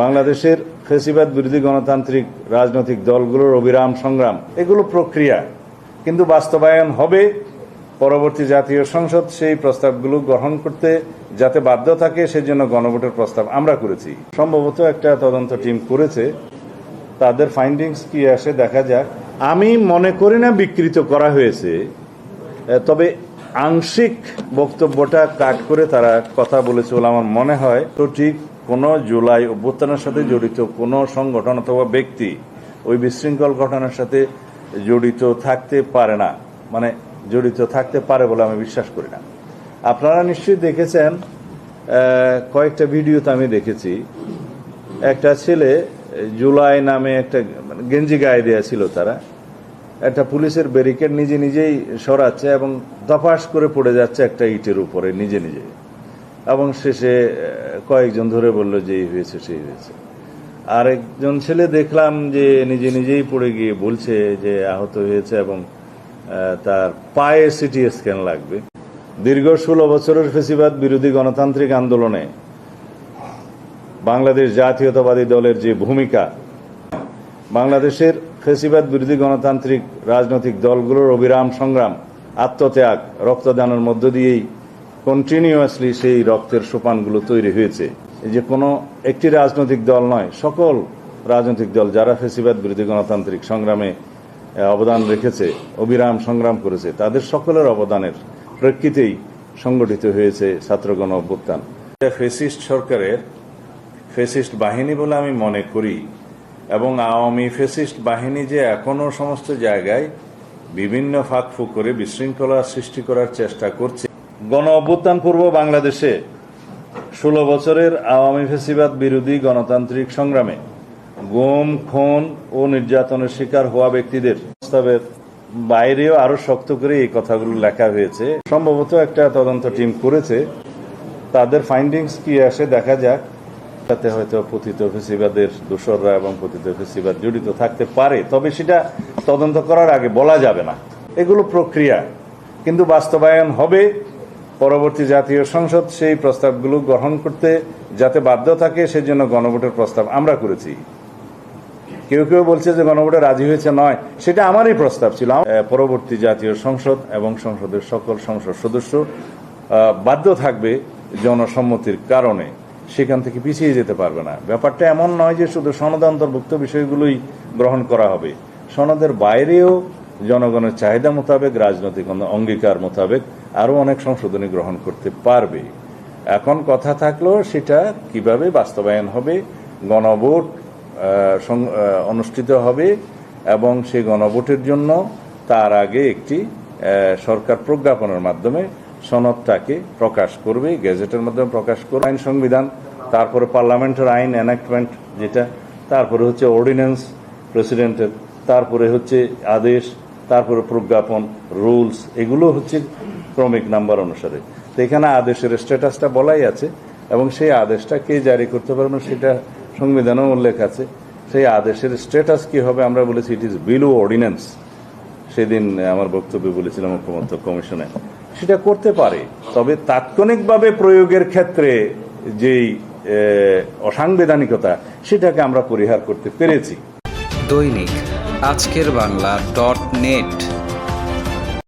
বাংলাদেশের ফ্যাসিবাদ বিরোধী গণতান্ত্রিক রাজনৈতিক দলগুলোর অবিরাম সংগ্রাম, এগুলো প্রক্রিয়া, কিন্তু বাস্তবায়ন হবে। পরবর্তী জাতীয় সংসদ সেই প্রস্তাবগুলো গ্রহণ করতে যাতে বাধ্য থাকে সেজন্য গণভোটের প্রস্তাব আমরা করেছি। সম্ভবত একটা তদন্ত টিম করেছে, তাদের ফাইন্ডিংস কি আসে দেখা যাক। আমি মনে করি না বিকৃত করা হয়েছে, তবে আংশিক বক্তব্যটা কাট করে তারা কথা বলেছে বলে আমার মনে হয়। তো ঠিক কোনো জুলাই অভ্যুত্থানের সাথে জড়িত কোনো সংগঠন অথবা ব্যক্তি ওই বিশৃঙ্খল ঘটনার সাথে জড়িত থাকতে পারে না, মানে জড়িত থাকতে পারে বলে আমি বিশ্বাস করি না। আপনারা নিশ্চয়ই দেখেছেন, কয়েকটা ভিডিওতে আমি দেখেছি, একটা ছেলে জুলাই নামে একটা গেঞ্জি গায়ে দেওয়া ছিল, তারা একটা পুলিশের ব্যারিকেড নিজে নিজেই সরাচ্ছে এবং দপাস করে পড়ে যাচ্ছে একটা ইটের উপরে নিজে নিজে, এবং শেষে কয়েকজন ধরে বললো যে এই হয়েছে সেই হয়েছে। আর একজন ছেলে দেখলাম যে নিজে নিজেই পড়ে গিয়ে বলছে যে আহত হয়েছে এবং তার পায়ে সিটি স্ক্যান লাগবে। দীর্ঘ 16 বছরের ফ্যাসিবাদ বিরোধী গণতান্ত্রিক আন্দোলনে বাংলাদেশ জাতীয়তাবাদী দলের যে ভূমিকা, বাংলাদেশের ফ্যাসিবাদ বিরোধী গণতান্ত্রিক রাজনৈতিক দলগুলোর অবিরাম সংগ্রাম, আত্মত্যাগ, রক্তদানের মধ্য দিয়েই কন্টিনিউয়াসলি সেই রক্তের সোপানগুলো তৈরি হয়েছে। এই যে কোনো একটি রাজনৈতিক দল নয়, সকল রাজনৈতিক দল যারা ফ্যাসিবাদ বিরোধী গণতান্ত্রিক সংগ্রামে অবদান রেখেছে, অবিরাম সংগ্রাম করেছে, তাদের সকলের অবদানের প্রেক্ষিতেই সংগঠিত হয়েছে ছাত্রগণ অভ্যুত্থান। ফ্যাসিস্ট সরকারের ফ্যাসিস্ট বাহিনী বলে আমি মনে করি, এবং আওয়ামী ফ্যাসিস্ট বাহিনী যে এখনো সমস্ত জায়গায় বিভিন্ন ফাঁকফুঁক করে বিশৃঙ্খলা সৃষ্টি করার চেষ্টা করছে। গণ অভ্যুত্থান পূর্ব বাংলাদেশে 16 বছরের আওয়ামী ফ্যাসিবাদ বিরোধী গণতান্ত্রিক সংগ্রামে গুম, খুন ও নির্যাতনের শিকার হওয়া ব্যক্তিদের প্রস্তাবের বাইরেও আরো শক্ত করে এই কথাগুলো লেখা হয়েছে। সম্ভবত একটা তদন্ত টিম করেছে, তাদের ফাইন্ডিংস কি আসে দেখা যাক। তাতে হয়তো পতিত ফ্যাসিবাদের দোসররা এবং পতিত ফ্যাসিবাদ জড়িত থাকতে পারে, তবে সেটা তদন্ত করার আগে বলা যাবে না। এগুলো প্রক্রিয়া, কিন্তু বাস্তবায়ন হবে। পরবর্তী জাতীয় সংসদ সেই প্রস্তাবগুলো গ্রহণ করতে যাতে বাধ্য থাকে সেজন্য গণভোটের প্রস্তাব আমরা করেছি। কেউ কেউ বলছে যে গণভোটে রাজি হয়েছে, নয়, সেটা আমারই প্রস্তাব ছিল। পরবর্তী জাতীয় সংসদ এবং সংসদের সকল সংসদ সদস্য বাধ্য থাকবে জনসম্মতির কারণে, সেখান থেকে পিছিয়ে যেতে পারবে না। ব্যাপারটা এমন নয় যে শুধু সনদে অন্তর্ভুক্ত বিষয়গুলোই গ্রহণ করা হবে, সনদের বাইরেও জনগণের চাহিদা মোতাবেক, রাজনৈতিক অঙ্গীকার মোতাবেক আরো অনেক সংশোধনী গ্রহণ করতে পারবে। এখন কথা থাকলো সেটা কিভাবে বাস্তবায়ন হবে। গণভোট অনুষ্ঠিত হবে এবং সেই গণভোটের জন্য তার আগে একটি সরকার প্রজ্ঞাপনের মাধ্যমে সনদটাকে প্রকাশ করবে, গেজেটের মাধ্যমে প্রকাশ করবে। আইন সংবিধান, তারপরে পার্লামেন্টের আইন এনাক্টমেন্ট যেটা, তারপরে হচ্ছে অর্ডিন্যান্স প্রেসিডেন্টের, তারপরে হচ্ছে আদেশ, তারপরে প্রজ্ঞাপন, রুলস, এগুলো হচ্ছে ক্রমিক নাম্বার অনুসারে। তো এখানে আদেশের স্ট্যাটাসটা বলাই আছে এবং সেই আদেশটা কে জারি করতে পারবেন সেটা সংবিধানেও উল্লেখ আছে। সেই আদেশের স্ট্যাটাস কি হবে আমরা বলেছি ইট ইজ বিলো অর্ডিন্যান্স। সেদিন আমার বক্তব্যে বলেছিলাম ঐক্যমত্য কমিশনে, সেটা করতে পারে, তবে তাৎক্ষণিকভাবে প্রয়োগের ক্ষেত্রে যেই অসাংবিধানিকতা সেটাকে আমরা পরিহার করতে পেরেছি। দৈনিক আজকের বাংলা .net